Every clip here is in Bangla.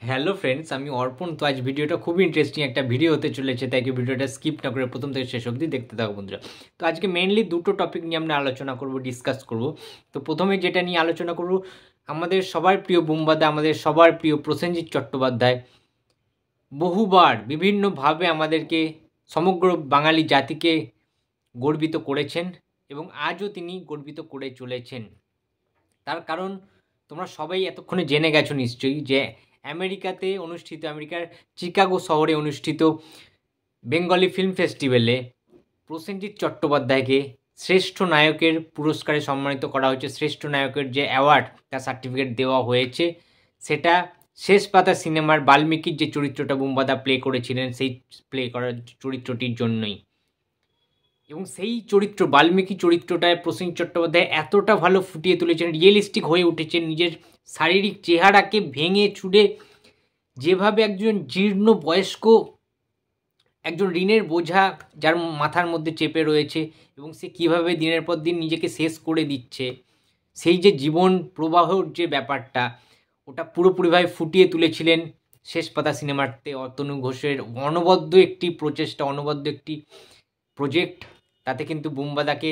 হ্যালো ফ্রেন্ডস, আমি অর্পণ। তো আজ ভিডিওটা খুবই ইন্টারেস্টিং একটা ভিডিও হতে চলেছে, তাই কি ভিডিওটা স্কিপ না করে প্রথম থেকে শেষ অবধি দেখতে থাকো বন্ধুরা। তো আজকে মেইনলি দুটো টপিক নিয়ে আমরা আলোচনা করব, ডিসকাস করব। তো প্রথমে যেটা নিয়ে আলোচনা করব, আমাদের সবার প্রিয় বুম্বাদা, আমাদের সবার প্রিয় প্রসেনজিৎ চট্টোপাধ্যায় বহুবার বিভিন্নভাবে আমাদেরকে, সমগ্র বাঙালি জাতিকে গর্বিত করেছেন এবং আজও তিনি গর্বিত করে চলেছেন। তার কারণ তোমরা সবাই এতক্ষণে জেনে গেছো নিশ্চয়ই যে আমেরিকার চিকাগো শহরে অনুষ্ঠিত বেঙ্গলি ফিল্ম ফেস্টিভ্যালে প্রসেনজিৎ চট্টোপাধ্যায়কে শ্রেষ্ঠ নায়কের পুরস্কারে সম্মানিত করা হয়েছে। শ্রেষ্ঠ নায়কের যে অ্যাওয়ার্ড, তার সার্টিফিকেট দেওয়া হয়েছে। সেটা শেষ পাতা সিনেমার বাল্মীকির যে চরিত্রটা বুম্বাদা প্লে করেছিলেন, সেই প্লে করার চরিত্রটির জন্যই। এবং সেই চরিত্র, বাল্মীকি চরিত্রটায় প্রসেনজিৎ চট্টোপাধ্যায় এতটা ভালো ফুটিয়ে তুলেছেন, রিয়েলিস্টিক হয়ে উঠেছেন। নিজের শারীরিক চেহারাকে ভেঙে চুড়ে যেভাবে একজন জীর্ণ বয়স্ক, একজন ঋণের বোঝা যার মাথার মধ্যে চেপে রয়েছে এবং সে কীভাবে দিনের পর দিন নিজেকে শেষ করে দিচ্ছে, সেই যে জীবন প্রবাহর যে ব্যাপারটা, ওটা পুরোপুরিভাবে ফুটিয়ে তুলেছিলেন শেষ পাতা সিনেমাতে অতনু ঘোষের অনবদ্য একটি প্রচেষ্টা, অনবদ্য একটি প্রজেক্ট। তাতে কিন্তু বুম্বাদাকে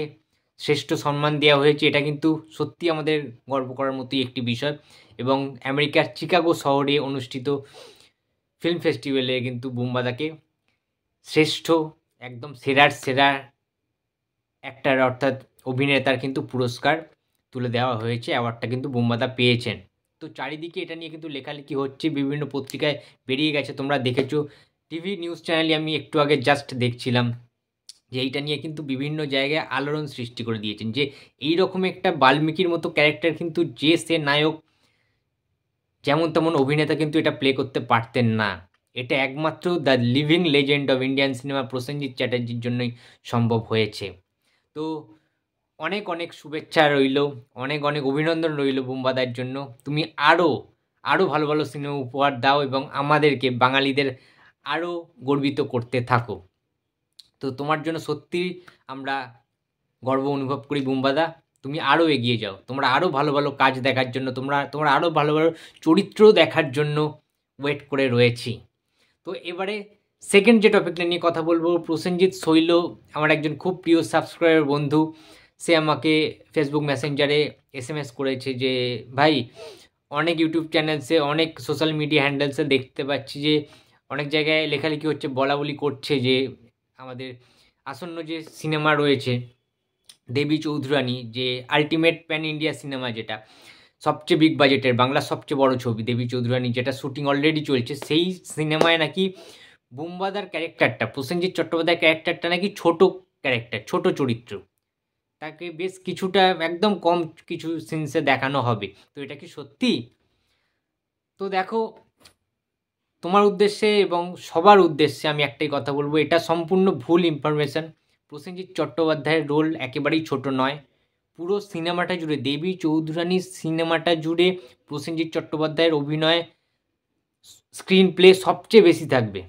শ্রেষ্ঠ সম্মান দেওয়া হয়েছে। এটা কিন্তু সত্যি আমাদের গর্ব করার মতোই একটি বিষয়। এবং আমেরিকার চিকাগো শহরে অনুষ্ঠিত ফিল্ম ফেস্টিভ্যালে কিন্তু বুম্বাদাকে শ্রেষ্ঠ, একদম সেরার সেরা অ্যাক্টর অর্থাৎ অভিনেতার কিন্তু পুরস্কার তুলে দেওয়া হয়েছে। অ্যাওয়ার্ডটা কিন্তু বুম্বাদা পেয়েছেন। তো চারিদিকে এটা নিয়ে কিন্তু লেখালেখি হচ্ছে, বিভিন্ন পত্রিকায় বেরিয়ে গেছে, তোমরা দেখেছো। টিভি নিউজ চ্যানেলে আমি একটু আগে জাস্ট দেখছিলাম যে এইটা নিয়ে কিন্তু বিভিন্ন জায়গায় আলোড়ন সৃষ্টি করে দিয়েছেন যে এই রকম একটা বাল্মীকির মতো ক্যারেক্টার কিন্তু যে সে নায়ক, যেমন তেমন অভিনেতা কিন্তু এটা প্লে করতে পারতেন না। এটা একমাত্র the living legend of Indian cinema Prosenjit চ্যাটার্জির জন্যই সম্ভব হয়েছে। তো অনেক অনেক শুভেচ্ছা রইল, অনেক অনেক অভিনন্দন রইল বুম্বাদার জন্য। তুমি আরও আরও ভালো ভালো সিনেমা উপহার দাও এবং আমাদেরকে, বাঙালিদের আরও গর্বিত করতে থাকো। তো তোমার জন্য সত্যিই আমরা গর্ব অনুভব করি বুম্বাদা। তুমি আরও এগিয়ে যাও, তোমরা আরও ভালো ভালো কাজ দেখার জন্য, তোমরা আরও ভালো ভালো চরিত্র দেখার জন্য ওয়েট করে রয়েছি। তো এবারে সেকেন্ড যে টপিকটা নিয়ে কথা বলবো, প্রসেনজিৎ শৈল আমার একজন খুব প্রিয় সাবস্ক্রাইবার বন্ধু। সে আমাকে ফেসবুক মেসেঞ্জারে SMS করেছে যে ভাই, অনেক ইউটিউব চ্যানেলসে, অনেক সোশ্যাল মিডিয়া হ্যান্ডেলসে দেখতে পাচ্ছি যে অনেক জায়গায় লেখালেখি হচ্ছে, বলা বলি করছে যে আমাদের আসন্ন যে সিনেমা রয়েছে দেবী চৌধুরানী, যে আলটিমেট প্যান ইন্ডিয়া সিনেমা, যেটা সবচেয়ে বিগ বাজেটের, বাংলার সবচেয়ে বড় ছবি দেবী চৌধুরানী, যেটা শুটিং অলরেডি চলছে, সেই সিনেমায় নাকি বুম্বাদার ক্যারেক্টারটা, প্রসেনজিৎ চট্টোপাধ্যায়ের ক্যারেক্টারটা নাকি ছোট ক্যারেক্টার, ছোট চরিত্র, তাকে বেশ কিছুটা একদম কম কিছু সিনসে দেখানো হবে। তো এটা কি সত্যি? তো দেখো, তোমার উদ্দেশ্যে এবং সবার উদ্দেশ্যে আমি একটাই কথা বলবো, এটা সম্পূর্ণ ভুল ইনফরমেশান। প্রসেনজিৎ চট্টোপাধ্যায়ের রোল একেবারেই ছোট নয়। পুরো সিনেমাটা জুড়ে, দেবী চৌধুরানীর সিনেমাটা জুড়ে প্রসেনজিৎ চট্টোপাধ্যায়ের অভিনয়, স্ক্রিন প্লে সবচেয়ে বেশি থাকবে।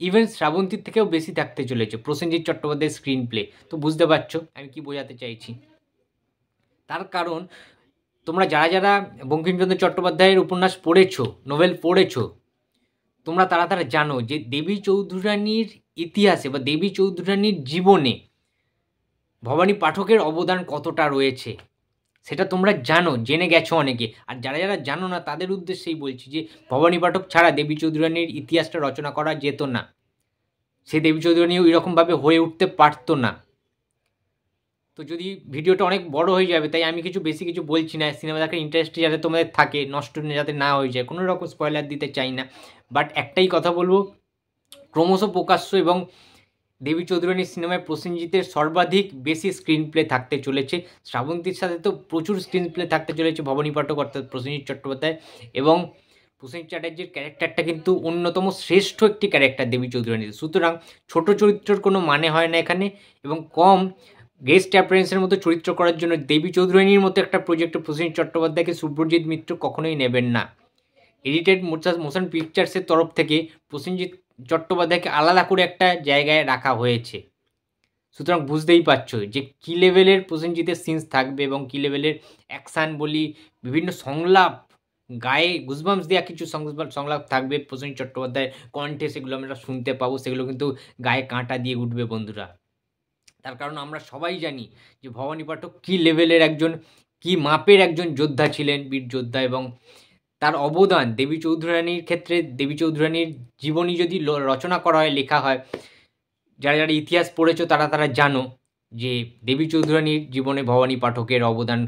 ইভেন শ্রাবন্তীর থেকেও বেশি থাকতে চলেছে প্রসেনজিৎ চট্টোপাধ্যায়ের স্ক্রিন প্লে। তো বুঝতে পারছো আমি কি বোঝাতে চাইছি। তার কারণ তোমরা যারা যারা বঙ্কিমচন্দ্র চট্টোপাধ্যায়ের উপন্যাস পড়েছো, নোভেল পড়েছো, তোমরা তারা তারা জানো যে দেবী চৌধুরানীর ইতিহাসে বা দেবী চৌধুরানীর জীবনে ভবানী পাঠকের অবদান কতটা রয়েছে, সেটা তোমরা জানো, জেনে গেছো অনেকে। আর যারা যারা জানো না তাদের উদ্দেশ্যেই বলছি যে ভবানী পাঠক ছাড়া দেবী চৌধুরানীর ইতিহাসটা রচনা করা যেত না। সে দেবী চৌধুরানী ওইরকমভাবে হয়ে উঠতে পারতো না। তো যদি ভিডিওটা অনেক বড় হয়ে যাবে, তাই আমি বেশি কিছু বলছি না। সিনেমা দেখার ইন্টারেস্ট যাতে তোমাদের থাকে, নষ্ট যাতে না হয়ে যায়, কোনো রকম স্পয়লার দিতে চাই না। বাট একটাই কথা বলবো, ক্রমশ প্রকাশ্য এবং দেবী চৌধুরানীর সিনেমায় প্রসেনজিতের সর্বাধিক বেশি স্ক্রিন প্লে থাকতে চলেছে। শ্রাবন্তীর সাথে তো প্রচুর স্ক্রিন প্লে থাকতে চলেছে ভবানী পাঠক অর্থাৎ প্রসেনজিৎ চট্টোপাধ্যায়। এবং প্রসেনজিৎ চ্যাটার্জির ক্যারেক্টারটা কিন্তু অন্যতম শ্রেষ্ঠ একটি ক্যারেক্টার দেবী চৌধুরানীর। সুতরাং ছোট চরিত্রের কোনো মানে হয় না এখানে। এবং কম গেস্ট অ্যাপিয়ারেন্সের মতো চরিত্র করার জন্য দেবী চৌধুরানীর মতো একটা প্রজেক্টে প্রসেনজিৎ চট্টোপাধ্যায়কে শুভ্রজিৎ মিত্র কখনোই নেবেন না। এডিটেড মোশন পিকচার্সের তরফ থেকে প্রসেনজিৎ চট্টোপাধ্যায়কে আলাদা করে একটা জায়গায় রাখা হয়েছে। সুতরাং বুঝতেই পারছো যে কী লেভেলের প্রসেনজিতের সিনস থাকবে এবং কী লেভেলের অ্যাকশান বলি, বিভিন্ন সংলাপ, গায়ে গুজবাম্পস দেওয়া কিছু সংলাপ থাকবে প্রসেনজিৎ চট্টোপাধ্যায়ের কণ্ঠে, সেগুলো আমরা শুনতে পাবো, সেগুলো কিন্তু গায়ে কাঁটা দিয়ে উঠবে বন্ধুরা। তার কারণ আমরা সবাই জানি যে ভবানী পাঠক কী লেভেলের একজন, কী মাপের একজন যোদ্ধা ছিলেন, বীর যোদ্ধা, এবং তার অবদান দেবী চৌধুরানীর ক্ষেত্রে, দেবী চৌধুরানীর জীবনী যদি রচনা করা হয়, লেখা হয়, যারা যারা ইতিহাস পড়েছো তারা জানো যে দেবী চৌধুরানীর জীবনে ভবানী পাঠকের অবদান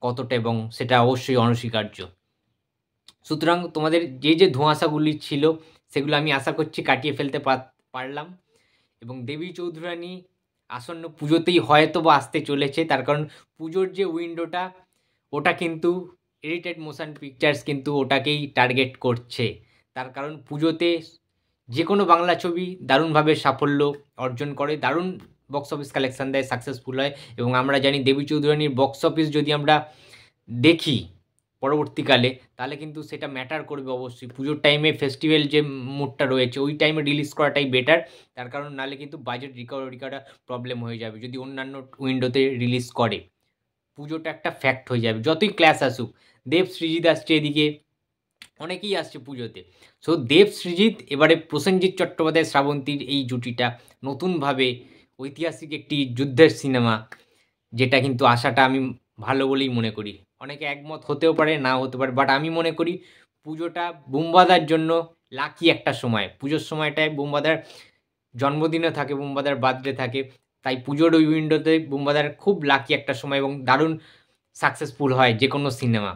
কতটা, এবং সেটা অবশ্যই অনস্বীকার্য। সুতরাং তোমাদের যে ধোঁয়াশাগুলি ছিল সেগুলো আমি আশা করছি কাটিয়ে ফেলতে পারলাম, এবং দেবী চৌধুরানী আসন্ন পুজোতেই হয়তো বা আসতে চলেছে। তার কারণ পুজোর যে উইন্ডোটা, ওটা কিন্তু এডিটেড মোশন পিকচার্স কিন্তু ওটাকেই টার্গেট করছে। তার কারণ পুজোতে যে কোনো বাংলা ছবি দারুণভাবে সাফল্য অর্জন করে, দারুণ বক্স অফিস কালেকশান দেয়, সাকসেসফুল হয়, এবং আমরা জানি দেবী চৌধুরানীর বক্স অফিস যদি আমরা দেখি পরবর্তীকালে, তাহলে কিন্তু সেটা ম্যাটার করবে অবশ্যই। পুজোর টাইমে ফেস্টিভ্যাল যে মুডটা রয়েছে ওই টাইমে রিলিজ করাটাই বেটার। তার কারণ নাহলে কিন্তু বাজেট রিকভারি করা প্রবলেম হয়ে যাবে যদি অন্যান্য উইন্ডোতে রিলিজ করে। পুজোটা একটা ফ্যাক্ট হয়ে যাবে, যতই ক্লাস আসুক। দেব সৃজিৎ আসছে এদিকে, অনেকেই আসছে পুজোতে। সো দেব সৃজিৎ, এবারে প্রসেনজিৎ চট্টোপাধ্যায় শ্রাবন্তীর এই জুটিটা নতুনভাবে ঐতিহাসিক একটি যুদ্ধের সিনেমা, যেটা কিন্তু আশাটা আমি ভালো বলেই মনে করি। অনেকে একমত হতেও পারে, নাও হতে পারে, বাট আমি মনে করি পুজোটা বুম্বাদার জন্য লাকি একটা সময়। পুজোর সময়টায় বুম্বাদার জন্মদিনও থাকে, বুম্বাদার বার্থডে থাকে, তাই পুজোর ওই উইন্ডোতে বুম্বাদার খুব লাকি একটা সময়, এবং দারুণ সাকসেসফুল হয় যে কোনো সিনেমা।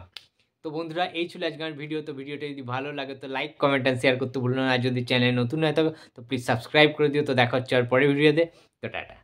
তো বন্ধুরা, এই ছিল আজকের ভিডিও। তো ভিডিওটা যদি ভালো লাগে তো লাইক, কমেন্ট অ্যান্ড শেয়ার করতে ভুলো না। আর যদি চ্যানেল নতুন হয়ে থাকে তো প্লিজ সাবস্ক্রাইব করে দিও। তো দেখা হচ্ছে আর পরের ভিডিওতে। তো টাটা।